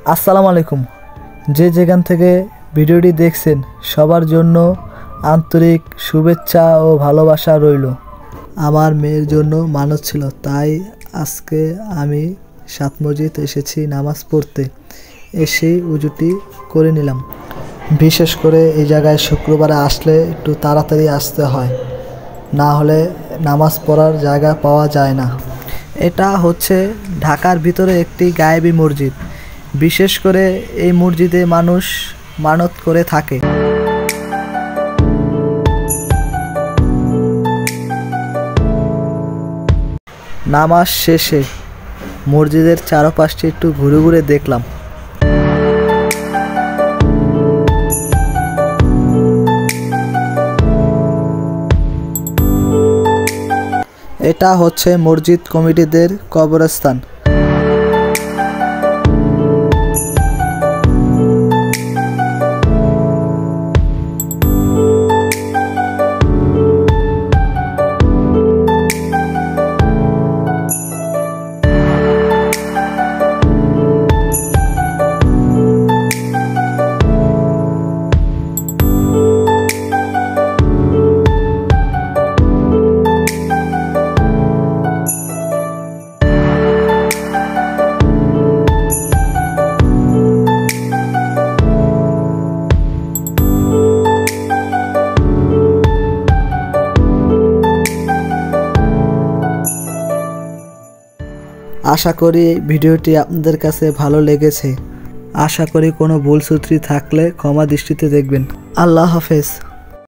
আসসালামু আলাইকুম। যে যেখান থেকে ভিডিওটি দেখছেন সবার জন্য আন্তরিক শুভেচ্ছা ও ভালোবাসা রইল। আমার মেয়ের জন্য মানত ছিল, তাই আজকে আমি সাত মসজিদ এসেছি নামাজ পড়তে। এসে উজুটি করে নিলাম। বিশেষ করে এই জায়গায় শুক্রবারে আসলে একটু তাড়াতাড়ি আসতে হয়, না হলে নামাজ পড়ার জায়গা পাওয়া যায় না। এটা হচ্ছে ঢাকার ভিতরে একটি গায়েবী মসজিদ। বিশেষ করে এই মসজিদে মানুষ মানত করে থাকে। নামাজ শেষে মসজিদের চারপাশটি একটু ঘুরে ঘুরে দেখলাম। এটা হচ্ছে মসজিদ কমিটিদের কবরস্থান। আশা করি ভিডিওটি আপনাদের কাছে ভালো লেগেছে। আশা করি কোনো ভুল ত্রুটি থাকলে ক্ষমা দৃষ্টিতে দেখবেন। আল্লাহ হাফেজ।